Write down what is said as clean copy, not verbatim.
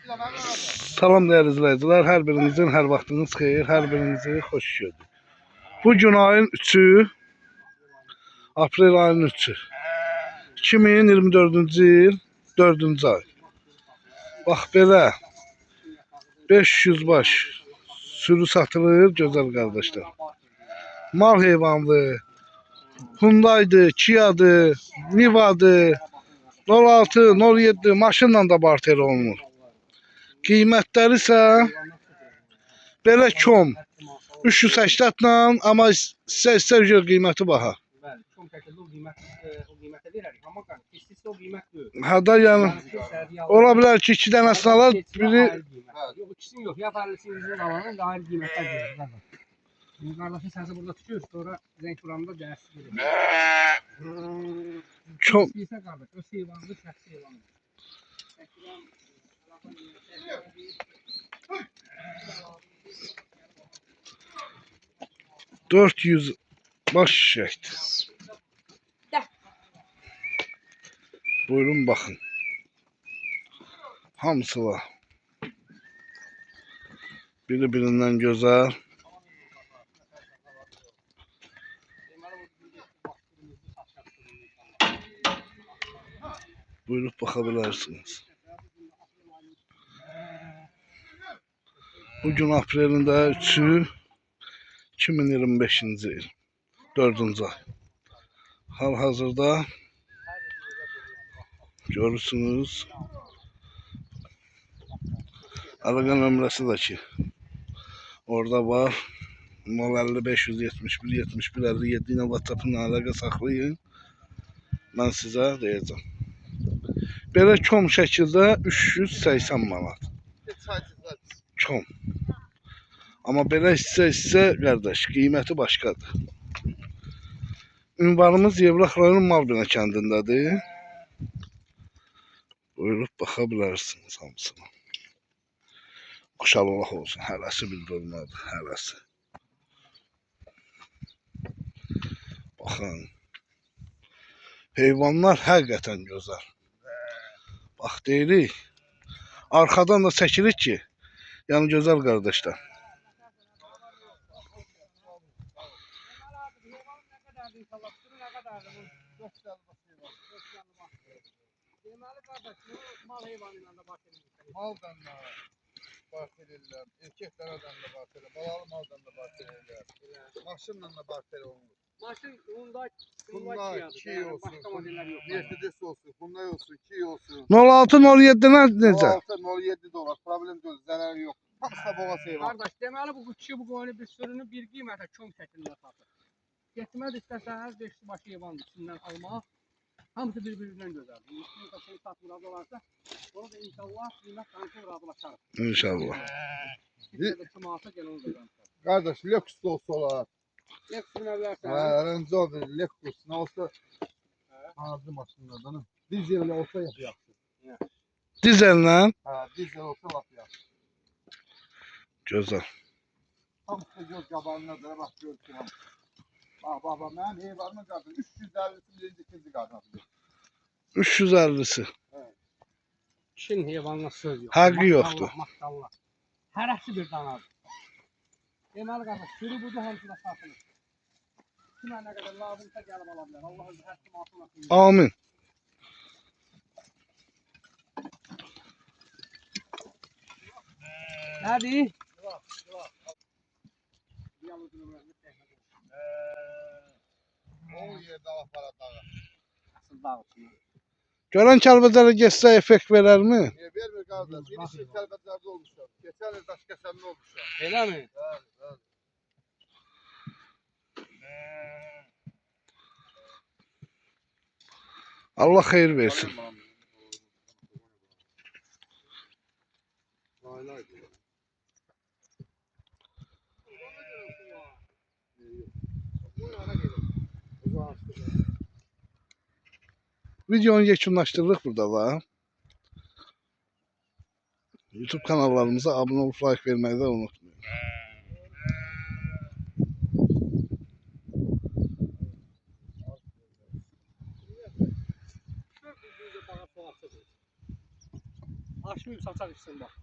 Salam değerli izleyiciler, her birinizin her vaxtınız xeyir, her birinizi hoş gördük. Bugün ayın 3'ü, aprel ayının 3'ü, 2024-cü il, 4-cü ay. Bax belə 500 baş sürü satılır gözəl qardaşlar. Mal heyvanlı, Hyundai'dır, Kia'dır, Niva'dır, 06, 07 maşınla da barter olunur. Qiymətləri isə belə kom 380 ilə, amma istər qiyməti baha. Bəli, çox şəkildə o qiymətə verərik, amma istisna o qiymət deyil. Hədə yəni ola bilər ki, 2 dənəsini alar, biri yox, ikisini yox, ya fərlisinin alanın da ayrı qiymətlər verir. Qardaşın səsi burada tutuyor, sonra zəng vuranında dərsiz verir. Kom İstəyirsə qardaş, o heyvandır, şəxsi heyvandır. 400 baş şəkdir. Buyurun baxın. Hamısı var. Biri-birindən gözəl. Buyurub baxa bilərsiniz. Bugün aprelin də 3'ü 2025-ci il, 4-cü ay. Hal-hazırda görürsünüz. Əlaqə nömrəsi də ki, orada var. 050 571 71 57 ilə WhatsApp-ın əlaqə saxlayın. Mən sizə deyəcəm. Belə kom şəkildə 380 manat. Kom. Amma belə hissə qardaş, qiyməti başqadır. Ünvanımız Yevlax rayon Malbina kəndindədir. Buyurub baxa bilərsiniz hamısına. Xoşalıq olsun. Hələsi bildirmədir, hələsi. Baxın. Heyvanlar həqiqətən gözəl. Bax deyirik. Arxadan da çəkirik ki, yəni gözəl qardaşlar. Maldan da barter edirlər, erkek danadan da barter edirlər, balalı maldan da barter edirlər, maşınla da barter olunur. Maşın Hyundai, Kia olsun, Mercedes olsun, Hyundai olsun, Kia olsun. 06-07'lər necə? 06-07 dolar, problem deyil, zərəri yox. Hamısı boğa şey var. Qardaş, deməli bu kişi bu qoyunu bir sürünü bir qiymətə kom şəklində satır. Getməz istəsəniz 5 baş heyvanın içindən almaq. Hamısı bir-birindən gözəl. Üstünü tapını satmır olarsa, onu da inşallah qiymət tanıtır razılaşarıq. İnşallah. İstədəki manata gələn o da. Qardaş, Lexus da olsa olar. Lexus nəvlərsən? Range Rover, Lexus, nə olsa hazır maşınlardan. Dizel olsa yaxşı. Dizellə? Dizel olsa lap yaxşı. Gözəl. Hamısı göz qabağına da bax görsün hamısı. Bax, mənim heyvanımın qardaşı 350'si birinci, ikinci qardaşı. 350'si. Kişinin heyvanına söz yox. Haqqı yoxdur. Maşallah. Hərəsi bir danadır. Deməli qardaş, sürü budur hamısı da satılır. Kimə nə qədər lazımsa gəlib ala bilər. Allah özü hər kim altına qoyur. Amin. Nədir? O yerdə apara dağı. Asıl dağ üçün. Görən Kəlbəcərə getsə effekt verərmi? Vermir qardaş. İlişin Kəlbəcərdə olmuşam. Geçən il Daşkəsəndə olmuşam. Elə mi? Bəli, bəli. Allah xeyir versin. Videonu yekunlaşdırırıq burada da. YouTube kanallarımıza abunə olub like verməyi də unutmayın. Aşmıyor açaq içsin bax.